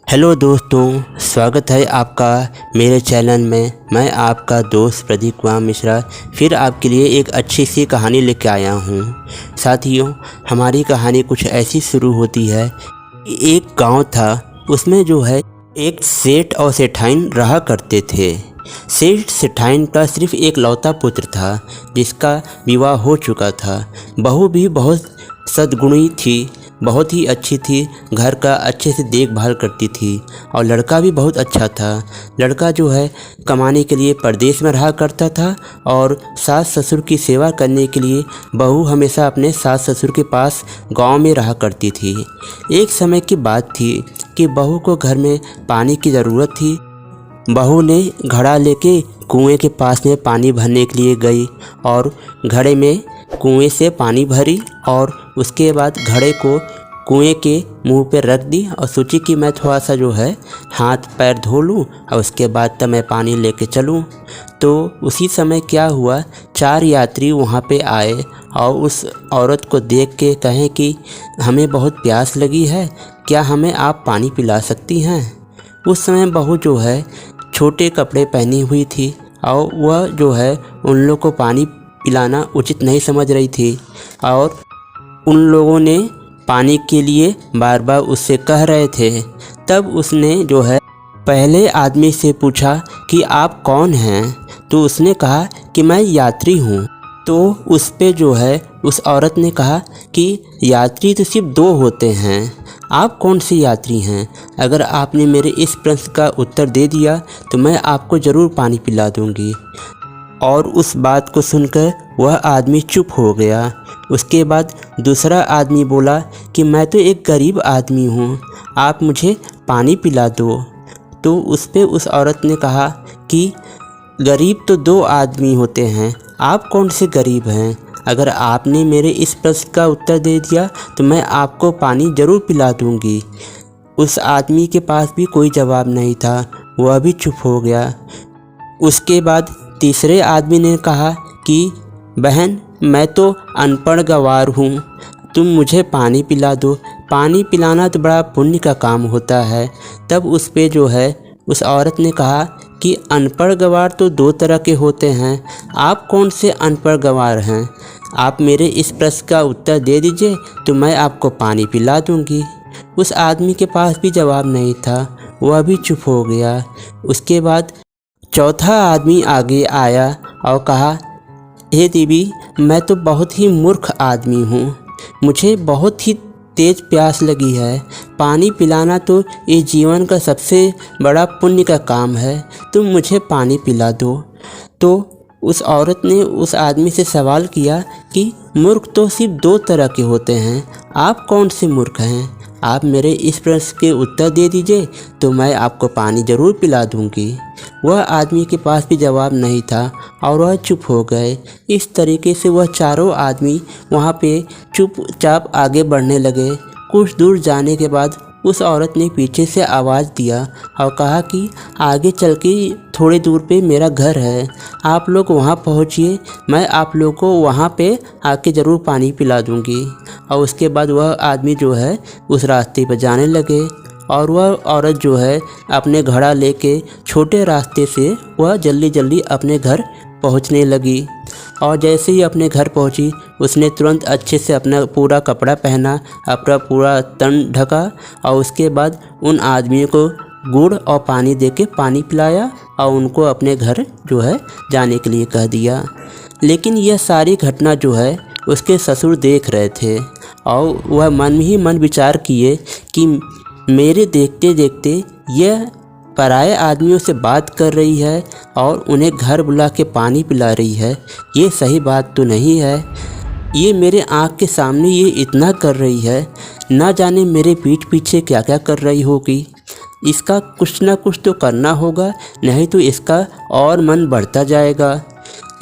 Hello दोस्तों, स्वागत है आपका मेरे चैनल में। मैं आपका दोस्त प्रदीप कुमार मिश्रा फिर आपके लिए एक अच्छी सी कहानी लेकर आया हूँ। साथियों, हमारी कहानी कुछ ऐसी शुरू होती है। एक गांव था, उसमें जो है एक सेठ और सेठाइन रहा करते थे। सेठ सेठाइन का सिर्फ एक लौता पुत्र था जिसका विवाह हो चुका था। बहू भी बहुत सद्गुणी थी, बहुत ही अच्छी थी, घर का अच्छे से देखभाल करती थी और लड़का भी बहुत अच्छा था। लड़का जो है कमाने के लिए परदेश में रहा करता था और सास ससुर की सेवा करने के लिए बहू हमेशा अपने सास ससुर के पास गांव में रहा करती थी। एक समय की बात थी कि बहू को घर में पानी की ज़रूरत थी। बहू ने घड़ा लेके कुएं के पास में पानी भरने के लिए गई और घड़े में कुएं से पानी भरी और उसके बाद घड़े को कुएं के मुंह पे रख दी और सोची कि मैं थोड़ा सा जो है हाथ पैर धो लूँ और उसके बाद तब मैं पानी लेके चलूँ। तो उसी समय क्या हुआ, 4 यात्री वहाँ पे आए और उस औरत को देख के कहें कि हमें बहुत प्यास लगी है, क्या हमें आप पानी पिला सकती हैं। उस समय बहू जो है छोटे कपड़े पहनी हुई थी और वह जो है उन लोगों को पानी पिलाना उचित नहीं समझ रही थी और उन लोगों ने पानी के लिए बार बार उससे कह रहे थे। तब उसने जो है पहले आदमी से पूछा कि आप कौन हैं। तो उसने कहा कि मैं यात्री हूँ। तो उस पे जो है उस औरत ने कहा कि यात्री तो सिर्फ 2 होते हैं, आप कौन से यात्री हैं। अगर आपने मेरे इस प्रश्न का उत्तर दे दिया तो मैं आपको ज़रूर पानी पिला दूँगी। और उस बात को सुनकर वह आदमी चुप हो गया। उसके बाद दूसरा आदमी बोला कि मैं तो एक गरीब आदमी हूँ, आप मुझे पानी पिला दो। तो उस पे उस औरत ने कहा कि गरीब तो 2 आदमी होते हैं, आप कौन से गरीब हैं। अगर आपने मेरे इस प्रश्न का उत्तर दे दिया तो मैं आपको पानी ज़रूर पिला दूँगी। उस आदमी के पास भी कोई जवाब नहीं था, वह भी चुप हो गया। उसके बाद तीसरे आदमी ने कहा कि बहन, मैं तो अनपढ़ गंवार हूँ, तुम मुझे पानी पिला दो। पानी पिलाना तो बड़ा पुण्य का काम होता है। तब उस पे जो है उस औरत ने कहा कि अनपढ़ गंवार तो 2 तरह के होते हैं, आप कौन से अनपढ़ गंवार हैं। आप मेरे इस प्रश्न का उत्तर दे दीजिए तो मैं आपको पानी पिला दूँगी। उस आदमी के पास भी जवाब नहीं था, वह भी चुप हो गया। उसके बाद चौथा आदमी आगे आया और कहा, हे देवी, मैं तो बहुत ही मूर्ख आदमी हूँ, मुझे बहुत ही तेज़ प्यास लगी है। पानी पिलाना तो इस जीवन का सबसे बड़ा पुण्य का काम है, तुम मुझे पानी पिला दो। तो उस औरत ने उस आदमी से सवाल किया कि मूर्ख तो सिर्फ 2 तरह के होते हैं, आप कौन से मूर्ख हैं। आप मेरे इस प्रश्न के उत्तर दे दीजिए तो मैं आपको पानी ज़रूर पिला दूँगी। वह आदमी के पास भी जवाब नहीं था और वह चुप हो गए। इस तरीके से वह चारों आदमी वहाँ पे चुपचाप आगे बढ़ने लगे। कुछ दूर जाने के बाद उस औरत ने पीछे से आवाज़ दिया और कहा कि आगे चल के थोड़ी दूर पे मेरा घर है, आप लोग वहाँ पहुँचिए, मैं आप लोगों को वहाँ पे आके ज़रूर पानी पिला दूँगी। और उसके बाद वह आदमी जो है उस रास्ते पर जाने लगे और वह औरत जो है अपने घड़ा लेके छोटे रास्ते से वह जल्दी जल्दी अपने घर पहुँचने लगी। और जैसे ही अपने घर पहुंची उसने तुरंत अच्छे से अपना पूरा कपड़ा पहना, अपना पूरा तन ढका और उसके बाद उन आदमियों को गुड़ और पानी देके पानी पिलाया और उनको अपने घर जो है जाने के लिए कह दिया। लेकिन यह सारी घटना जो है उसके ससुर देख रहे थे और वह मन ही मन विचार किए कि मेरे देखते देखते यह पराये आदमियों से बात कर रही है और उन्हें घर बुला के पानी पिला रही है, ये सही बात तो नहीं है। ये मेरे आँख के सामने ये इतना कर रही है, ना जाने मेरे पीठ पीछे क्या क्या कर रही होगी। इसका कुछ ना कुछ तो करना होगा, नहीं तो इसका और मन बढ़ता जाएगा।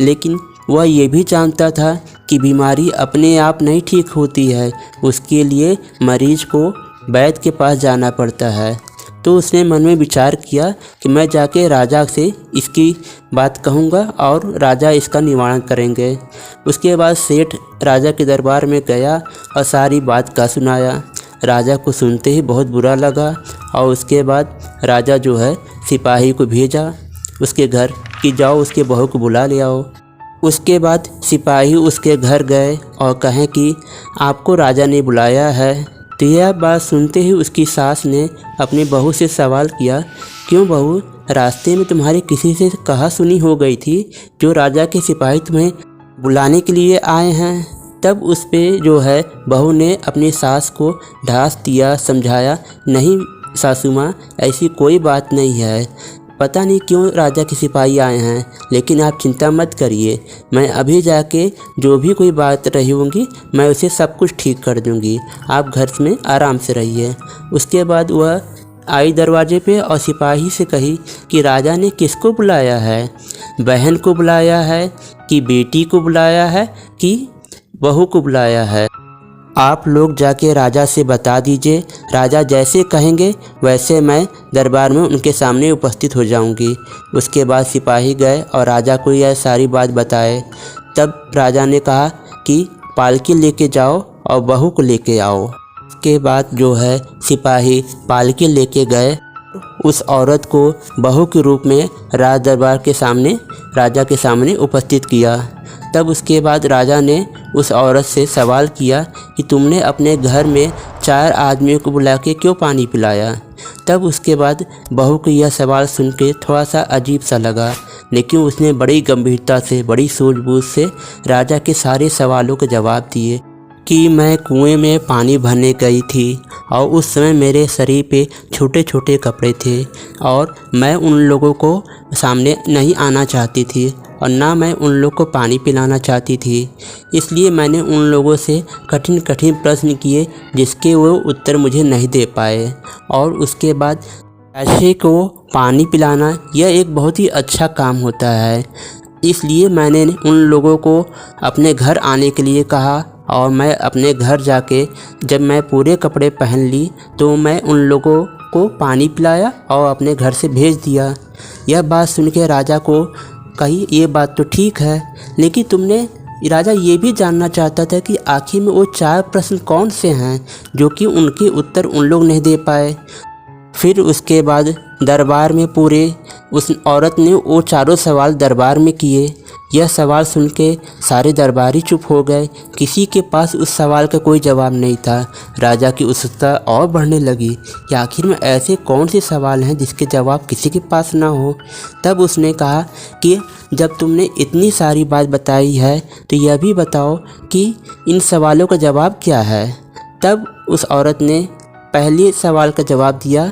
लेकिन वह ये भी जानता था कि बीमारी अपने आप नहीं ठीक होती है, उसके लिए मरीज को वैद्य के पास जाना पड़ता है। तो उसने मन में विचार किया कि मैं जाके राजा से इसकी बात कहूँगा और राजा इसका निवारण करेंगे। उसके बाद सेठ राजा के दरबार में गया और सारी बात का सुनाया। राजा को सुनते ही बहुत बुरा लगा और उसके बाद राजा जो है सिपाही को भेजा उसके घर कि जाओ उसके बहू को बुला ले आओ। उसके बाद सिपाही उसके घर गए और कहें कि आपको राजा ने बुलाया है। तो यह बात सुनते ही उसकी सास ने अपनी बहू से सवाल किया, क्यों बहू, रास्ते में तुम्हारे किसी से कहा सुनी हो गई थी जो राजा के सिपाही तुम्हें बुलाने के लिए आए हैं। तब उस पे जो है बहू ने अपनी सास को ढास दिया, समझाया, नहीं सासू माँ, ऐसी कोई बात नहीं है, पता नहीं क्यों राजा के सिपाही आए हैं, लेकिन आप चिंता मत करिए, मैं अभी जाके जो भी कोई बात रही होंगी मैं उसे सब कुछ ठीक कर दूंगी, आप घर में आराम से रहिए। उसके बाद वह आई दरवाजे पे और सिपाही से कही कि राजा ने किसको बुलाया है, बहन को बुलाया है कि बेटी को बुलाया है कि बहू को बुलाया है, आप लोग जाके राजा से बता दीजिए, राजा जैसे कहेंगे वैसे मैं दरबार में उनके सामने उपस्थित हो जाऊंगी। उसके बाद सिपाही गए और राजा को यह सारी बात बताए। तब राजा ने कहा कि पालकी लेके जाओ और बहू को लेके आओ। उसके बाद जो है सिपाही पालकी लेके गए, उस औरत को बहू के रूप में राज दरबार के सामने राजा के सामने उपस्थित किया। तब उसके बाद राजा ने उस औरत से सवाल किया कि तुमने अपने घर में 4 आदमियों को बुला के क्यों पानी पिलाया। तब उसके बाद बहू को यह सवाल सुन के थोड़ा सा अजीब सा लगा, लेकिन उसने बड़ी गंभीरता से, बड़ी सूझबूझ से राजा के सारे सवालों के जवाब दिए कि मैं कुएं में पानी भरने गई थी और उस समय मेरे शरीर पे छोटे छोटे कपड़े थे और मैं उन लोगों को सामने नहीं आना चाहती थी और ना मैं उन लोग को पानी पिलाना चाहती थी, इसलिए मैंने उन लोगों से कठिन कठिन प्रश्न किए जिसके वो उत्तर मुझे नहीं दे पाए। और उसके बाद प्यासे को पानी पिलाना यह एक बहुत ही अच्छा काम होता है, इसलिए मैंने उन लोगों को अपने घर आने के लिए कहा और मैं अपने घर जाके जब मैं पूरे कपड़े पहन ली तो मैं उन लोगों को पानी पिलाया और अपने घर से भेज दिया। यह बात सुन के राजा को कही, ये बात तो ठीक है, लेकिन तुमने, राजा ये भी जानना चाहता था कि आखिर में वो 4 प्रश्न कौन से हैं जो कि उनके उत्तर उन लोग नहीं दे पाए। फिर उसके बाद दरबार में पूरे उस औरत ने वो 4 सवाल दरबार में किए। यह सवाल सुन के सारे दरबारी चुप हो गए, किसी के पास उस सवाल का कोई जवाब नहीं था। राजा की उत्सुकता और बढ़ने लगी कि आखिर में ऐसे कौन से सवाल हैं जिसके जवाब किसी के पास ना हो। तब उसने कहा कि जब तुमने इतनी सारी बात बताई है तो यह भी बताओ कि इन सवालों का जवाब क्या है। तब उस औरत ने पहले सवाल का जवाब दिया,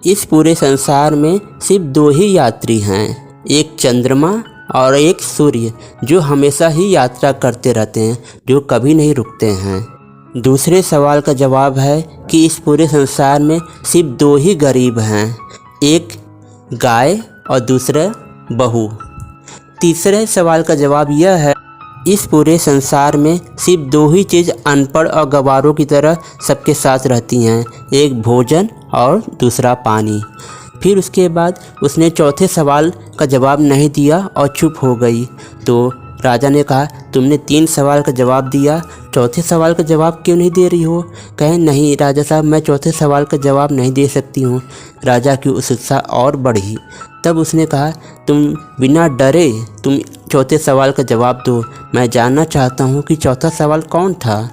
इस पूरे संसार में सिर्फ 2 ही यात्री हैं, एक चंद्रमा और एक सूर्य, जो हमेशा ही यात्रा करते रहते हैं, जो कभी नहीं रुकते हैं। दूसरे सवाल का जवाब है कि इस पूरे संसार में सिर्फ 2 ही गरीब हैं, एक गाय और दूसरा बहू। तीसरे सवाल का जवाब यह है, इस पूरे संसार में सिर्फ 2 ही चीज़ अनपढ़ और गंवारों की तरह सबके साथ रहती हैं, एक भोजन और दूसरा पानी। फिर उसके बाद उसने चौथे सवाल का जवाब नहीं दिया और चुप हो गई। तो राजा ने कहा, तुमने 3 सवाल का जवाब दिया, चौथे सवाल का जवाब क्यों नहीं दे रही हो। कहे, नहीं राजा साहब, मैं चौथे सवाल का जवाब नहीं दे सकती हूँ। राजा की उत्सुकता और बढ़ी। तब उसने कहा, तुम बिना डरे तुम चौथे सवाल का जवाब दो, मैं जानना चाहता हूँ कि चौथा सवाल कौन था।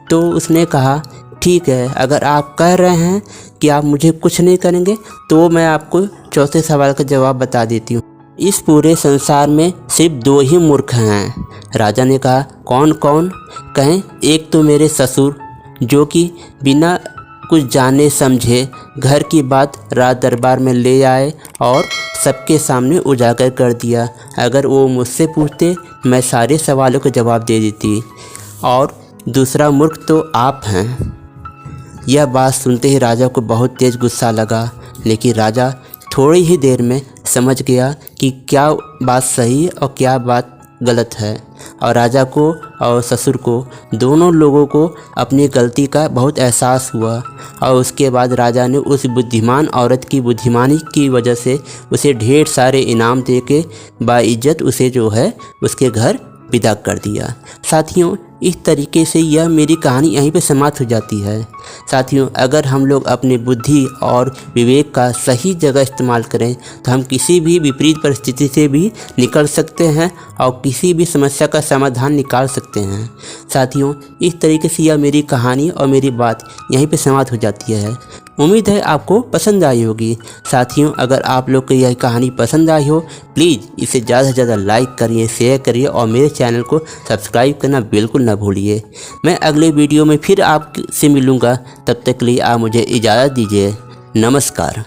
तो उसने कहा, ठीक है, अगर आप कह रहे हैं कि आप मुझे कुछ नहीं करेंगे तो मैं आपको चौथे सवाल का जवाब बता देती हूँ। इस पूरे संसार में सिर्फ 2 ही मूर्ख हैं। राजा ने कहा, कौन कौन। कहें, एक तो मेरे ससुर, जो कि बिना कुछ जाने समझे घर की बात राज दरबार में ले आए और सबके सामने उजागर कर दिया। अगर वो मुझसे पूछते मैं सारे सवालों का जवाब दे देती। और दूसरा मूर्ख तो आप हैं। यह बात सुनते ही राजा को बहुत तेज़ गुस्सा लगा, लेकिन राजा थोड़ी ही देर में समझ गया कि क्या बात सही और क्या बात गलत है। और राजा को और ससुर को, दोनों लोगों को अपनी गलती का बहुत एहसास हुआ। और उसके बाद राजा ने उस बुद्धिमान औरत की बुद्धिमानी की वजह से उसे ढेर सारे इनाम दे के बाइज्जत उसे जो है उसके घर विदा कर दिया। साथियों, इस तरीके से यह मेरी कहानी यहीं पे समाप्त हो जाती है। साथियों, अगर हम लोग अपनी बुद्धि और विवेक का सही जगह इस्तेमाल करें तो हम किसी भी विपरीत परिस्थिति से भी निकल सकते हैं और किसी भी समस्या का समाधान निकाल सकते हैं। साथियों, इस तरीके से यह मेरी कहानी और मेरी बात यहीं पे समाप्त हो जाती है। उम्मीद है आपको पसंद आई होगी। साथियों, अगर आप लोग को यह कहानी पसंद आई हो, प्लीज़ इसे ज़्यादा से ज़्यादा लाइक करिए, शेयर करिए और मेरे चैनल को सब्सक्राइब करना बिल्कुल ना भूलिए। मैं अगले वीडियो में फिर आपसे मिलूँगा, तब तक के लिए आप मुझे इजाज़त दीजिए। नमस्कार।